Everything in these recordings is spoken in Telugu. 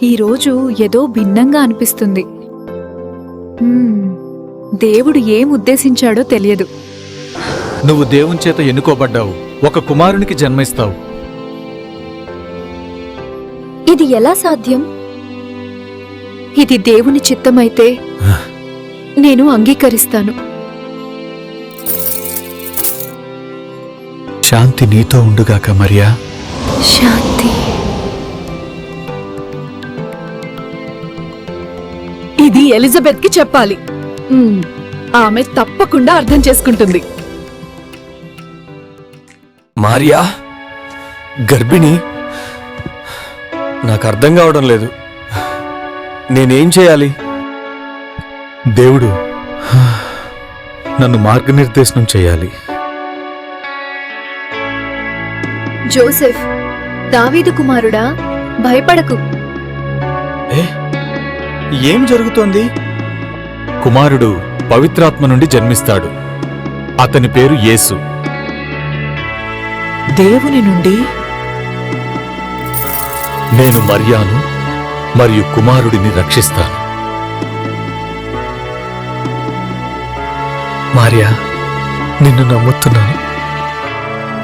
ఈరోజు ఏదో భిన్నంగా అనిపిస్తుంది. దేవుడు ఏం ఉద్దేశించాడో తెలియదు. నువ్వు దేవుని చేత ఎన్నుకోబడ్డావు, ఒక కుమారునికి జన్మిస్తావు. ఇది ఎలా సాధ్యం? ఇది దేవుని చిత్తమైతే నేను అంగీకరిస్తాను. శాంతి నీతో ఉండుగాక మరియా. శాంతి. ఇది ఎలిజబెత్ కి చెప్పాలి. ఆమె తప్పకుండా అర్థం చేసుకుంటుంది. మారియా గర్భిణి? నాకు అర్థం కావడం లేదు. నేనేం చేయాలి? దేవుడు నన్ను మార్గనిర్దేశనం చేయాలి. జోసెఫ్, దావీదు కుమారుడా, భయపడకు. ఏం జరుగుతోంది? కుమారుడు పవిత్రాత్మ నుండి జన్మిస్తాడు. అతని పేరు యేసు. దేవుని నుండి? నేను మరియాను మరియు కుమారుడిని రక్షిస్తాను. మారియా, నిన్ను నమ్ముతున్నాను.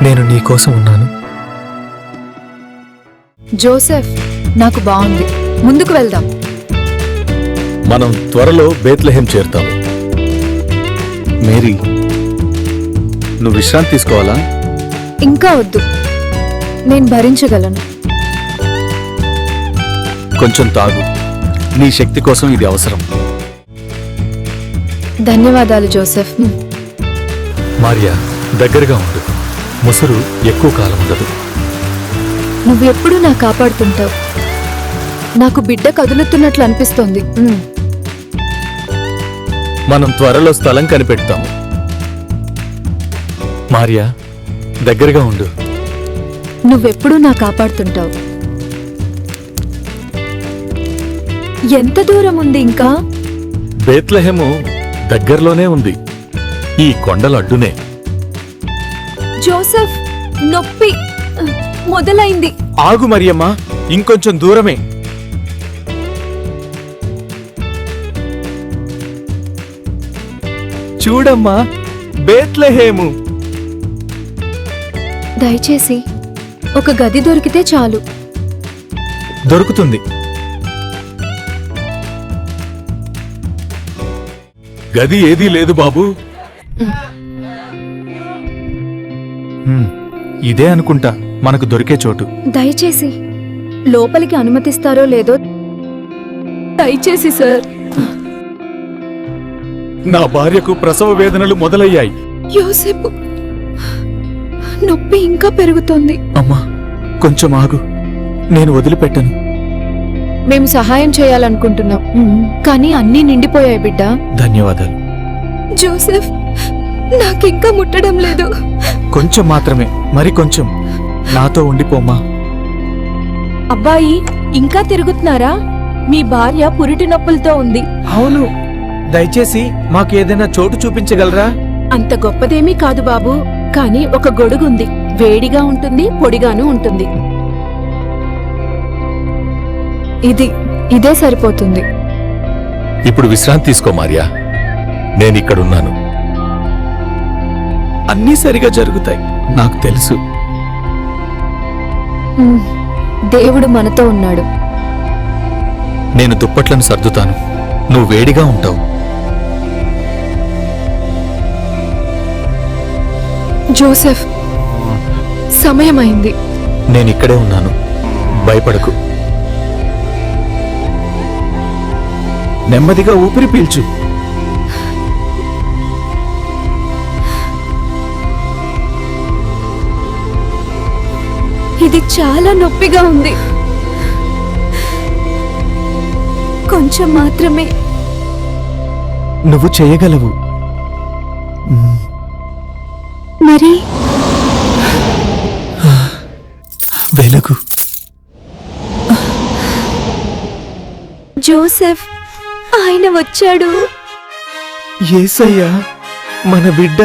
నేను నీకోసం ఉన్నాను. జోసెఫ్, నాకు బాగుంది. ముందుకు వెళ్దాం. మనం త్వరలో బేత్లెహేం చేరుతాం. మేరీ, నువ్వు విశ్రాంతి తీసుకోవాలా? ఇంకా వద్దు, నేను భరించగలను. కొంచెం తాగు. నీ శక్తి కోసం ఇది అవసరం. ధన్యవాదాలు జోసెఫ్. మరియా, దగ్గరగా ఉండు. ముసురు ఎక్కువ కాలం ఉండదు. నువ్వెప్పుడూ నా కాపాడుతుంటావు. నాకు బిడ్డ కదులుతున్నట్లు అనిపిస్తోంది. మనం త్వరలో స్థలం కనిపెడతాము. మరియా, దగ్గరగా ఉండు. నువ్వెప్పుడూ నా కాపాడుతుంటావు. ఎంత దూరం ఉంది ఇంకా? బేత్లెహేము దగ్గరలోనే ఉంది, ఈ కొండల అడ్డునే. జోసెఫ్, నొప్పి మొదలైంది. ఆగు మరియమ్మ, ఇంకొంచెం దూరమే. చూడమ్మా, బేత్లెహేము. దయచేసి ఒక గది దొరికితే చాలు. దొరుకుతుంది. గది ఏదీ లేదు బాబు. ఇదే అనుకుంటా మనకు దొరికే చోటు. దయచేసి లోపలికి అనుమతిస్తారో లేదో. దయచేసి సార్. నా భార్యకు ప్రసవ వేదనలు మొదలయ్యాయి. యోసేపు, నొప్పి ఇంకా పెరుగుతోంది. అమ్మా, కొంచెం ఆగు, నేను వదిలిపెట్టను. మేము సహాయం చేయాలనుకుంటున్నాం, కానీ అన్నీ నిండిపోయాయి బిడ్డ. ధన్యవాదాలు. జోసెఫ్, నాకింకా ముట్టడం లేదు. కొంచెం మాత్రమే, మరి కొంచెం. నాతో ఉండిపోమ్మా. అబ్బాయి, ఇంకా తిరుగుతున్నారా? మీ భార్య పురిటి నొప్పులతో ఉంది. అవును, దయచేసి మాకు ఏదైనా చోటు చూపించగలరా? అంత గొప్పదేమీ కాదు బాబు, కానీ ఒక గొడుగుంది. వేడిగా ఉంటుంది, పొడిగాను ఉంటుంది. ఇదే సరిపోతుంది. ఇప్పుడు విశ్రాంతి తీసుకో మరియా, నేనిక్కడున్నాను. అన్నీ సరిగా జరుగుతాయి, నాకు తెలుసు. దేవుడు మనతో ఉన్నాడు. నేను దుప్పట్లను సర్దుతాను, నువ్వు వేడిగా ఉంటావు. జోసెఫ్, సమయమైంది. నేనిక్కడే ఉన్నాను, భయపడకు. నెమ్మదిగా ఊపిరి పీల్చు. ఇది చాలా నొప్పిగా ఉంది. కొంచెం మాత్రమే. నువ్వు చేయగలవు. మరి వెలుగు. జోసెఫ్, ఆయన వచ్చాడు. యేసయ్యా, మన బిడ్డ.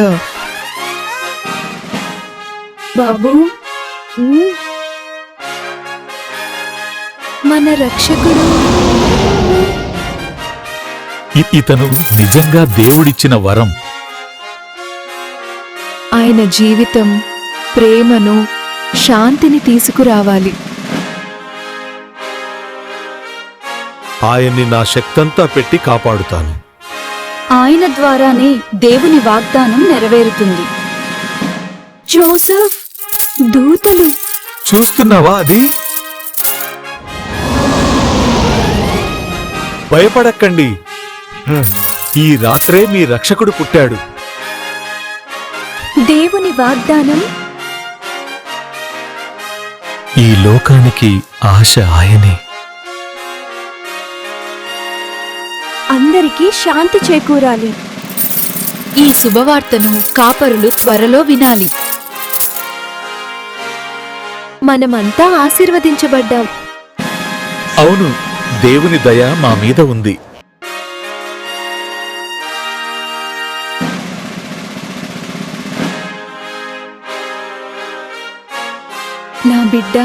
బాబు, మన రక్షకుడు ఇతను నిజంగా దేవుడిచ్చిన వరం. ఆయన జీవితం ప్రేమను, శాంతిని తీసుకురావాలి. ఆయన్ని నా శక్తంతా పెట్టి కాపాడుతాను. ఆయన ద్వారానే దేవుని వాగ్దానం నెరవేరుతుంది. జోసెఫ్, దూతలు చూస్తున్నావా అది? భయపడకండి, ఈ రాత్రే మీ రక్షకుడు పుట్టాడు. దేవుని వాగ్దానం ఈ లోకానికి ఆశ ఆయనే. అందరికీ శాంతి చేకూరాలి. ఈ శుభవార్తను కాపరులు త్వరలో వినాలి. మనమంతా ఆశీర్వదించబడ్డాం. అవును, దేవుని దయ మా మీద ఉంది. నా బిడ్డ,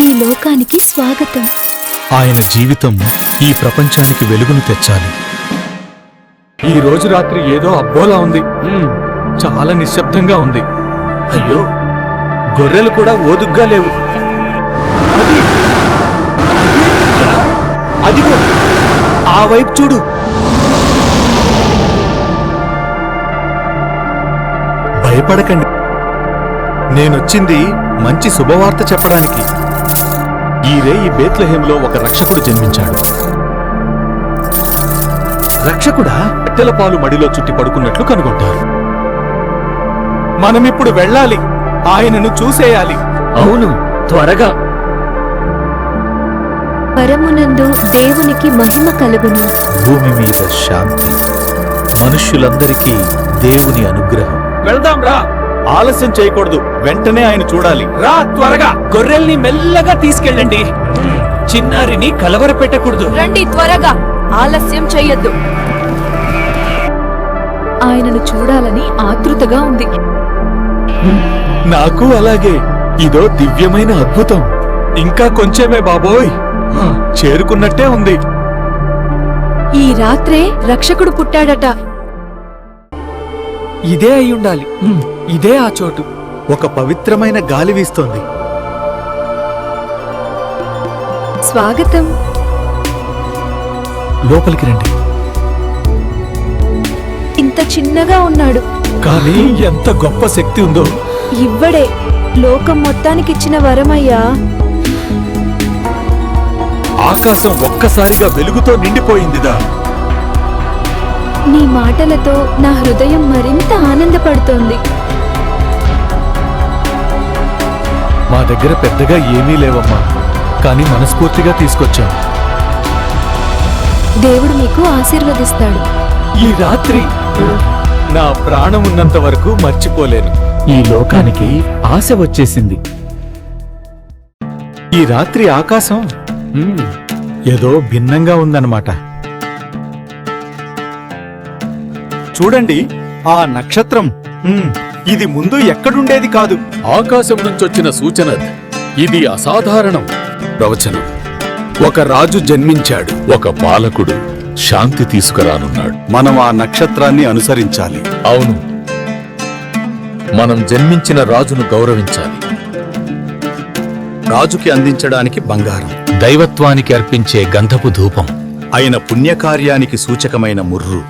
ఈ లోకానికి స్వాగతం. ఆయన జీవితం ఈ ప్రపంచానికి వెలుగును తెచ్చాలి. ఈ రోజు రాత్రి ఏదో అబ్బోలా ఉంది. చాలా నిశ్శబ్దంగా ఉంది. అయ్యో, గొర్రెలు కూడా ఓదుగ్గా లేవు. అదిగో ఆ వైపు చూడు. భయపడకండి, నేనొచ్చింది మంచి శుభవార్త చెప్పడానికి. ఈ బేత్లెహేంలో ఒక రక్షకుడు జన్మించాడు. రక్షకుడా? కట్టెల పాలు మడిలో చుట్టి పడుకున్నట్లు కనుగొంటారు. మనమిప్పుడు వెళ్ళాలి, ఆయనను చూసేయాలి. అవును, త్వరగా. పరమునందు దేవునికి మహిమ కలుగును. భూమి మీద శాంతి, మనుష్యులందరికీ దేవుని అనుగ్రహం. వెళ్దాం రా, ఆలస్యం చేయకూడదు. వెంటనే ఆయన చూడాలి. రా త్వరగా. గొర్రెల్ని మెల్లగా తీసుకెళ్ళండి. చిన్నారిని కలవరపెట్టకూడదు. రండి త్వరగా, ఆలస్యం చెయ్యొద్దు. ఆయనను చూడాలని ఆతృతగా ఉంది. నాకు అలాగే. ఇదో దివ్యమైన అద్భుతం. ఇంకా కొంచెమే బాబోయ్, చేరుకున్నట్టే ఉంది. ఈ రాత్రే రక్షకుడు పుట్టాడట. ఇదే అయి ఉండాలి. ఇదే ఆ చోటు. ఒక పవిత్రమైన గాలి వీస్తోంది. స్వాగతం. లోపలికి రండి. ఇంత చిన్నగా ఉన్నాడు, కానీ ఎంత గొప్ప శక్తి ఉందో. ఇవ్వడే లోకం మొత్తానికిచ్చిన వరమయ్యా. ఆకాశం ఒక్కసారిగా వెలుగుతో నిండిపోయిందిదా. నీ మాటలతో నా హృదయం మరింత ఆనందపడుతోంది. మా దగ్గర పెద్దగా ఏమీ లేవమ్మా, కానీ మనస్ఫూర్తిగా తీసుకొచ్చాం. దేవుడు మీకు ఆశీర్వదిస్తాడు. ఈ రాత్రి నా ప్రాణం ఉన్నంత వరకు మర్చిపోలేను. ఈ లోకానికి ఆశ వచ్చేసింది. ఈ రాత్రి ఆకాశం ఏదో భిన్నంగా ఉందన్నమాట. చూడండి, ఆ నక్షత్రం. ఇది ముందు ఎక్కడుండేది కాదు. ఆకాశం నుంచొచ్చిన సూచన. ఇది అసాధారణం. ప్రవచనం. ఒక రాజు జన్మించాడు, ఒక పాలకుడు శాంతి తీసుకురానున్నాడు. మనం ఆ నక్షత్రాన్ని అనుసరించాలి. అవును, మనం జన్మించిన రాజును గౌరవించాలి. రాజుకి అందించడానికి బంగారం, దైవత్వానికి అర్పించే గంధపు ధూపం, ఆయన పుణ్యకార్యానికి సూచకమైన ముర్రు.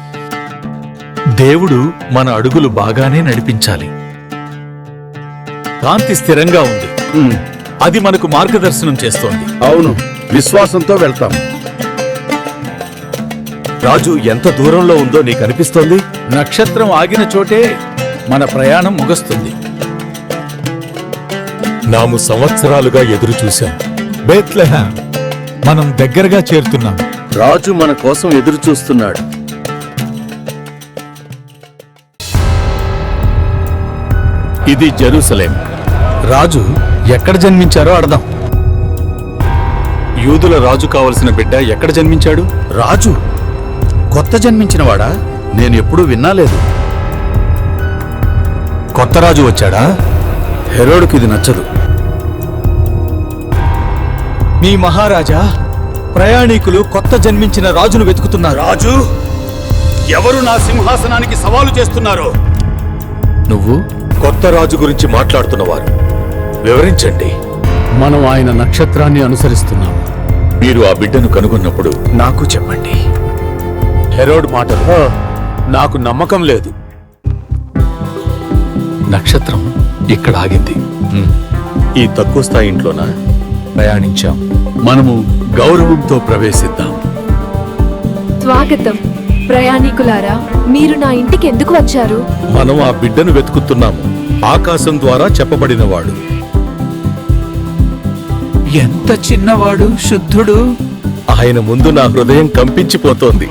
దేవుడు మన అడుగులు బాగానే నడిపించాలి. కాంతి స్థిరంగా ఉంది. అది మనకు మార్గదర్శనం చేస్తోంది. అవును, విశ్వాసంతో వెళ్తాం. రాజు ఎంత దూరంలో ఉందో నీకు అనిపిస్తోంది? నక్షత్రం ఆగిన చోటే మన ప్రయాణం ముగుస్తుంది. నాము సంవత్సరాలుగా ఎదురు చూశాం. బేత్లెహేం, మనం దగ్గరగా చేరుతున్నాం. రాజు మన కోసం ఎదురు చూస్తున్నాడు. ఇది జెరూసలేం. రాజు ఎక్కడ జన్మించారో అడదాం. యూదుల రాజు కావలసిన బిడ్డ ఎక్కడ జన్మించాడు? రాజు కొత్త జన్మించినవాడా? నేను ఎప్పుడూ విన్నాలేదు. కొత్త రాజు వచ్చాడా? హెరోడుకి ఇది నచ్చదు. మీ మహారాజా ప్రయాణికులు కొత్త జన్మించిన రాజును వెతుకుతున్నారు. రాజు ఎవరు నా సింహాసనానికి సవాలు చేస్తున్నారు? నువ్వు కొత్త రాజు గురించి మాట్లాడుతున్నవారు వివరించండి. మనం ఆయన నక్షత్రాన్ని అనుసరిస్తున్నాం. మీరు ఆ బిడ్డను కనుగొన్నప్పుడు నాకు చెప్పండి. హెరోడ్ మాటలు నాకు నమ్మకం లేదు. నక్షత్రం ఇక్కడ ఆగింది. ఈ తక్కువ స్థాయి ఇంట్లోనా ప్రయాణించాం. మనము గౌరవంతో ప్రవేశిద్దాం. స్వాగతం ప్రయాణికులారా, మీరు నా ఇంటికి ఎందుకు వచ్చారు? మనం ఆ బిడ్డను వెతుకుతున్నాము. ఆకాశం ద్వారా చెప్పబడినవాడు. ఎంత చిన్నవాడు, శుద్ధుడు. ఆయన ముందు నా హృదయం కంపించిపోతోంది.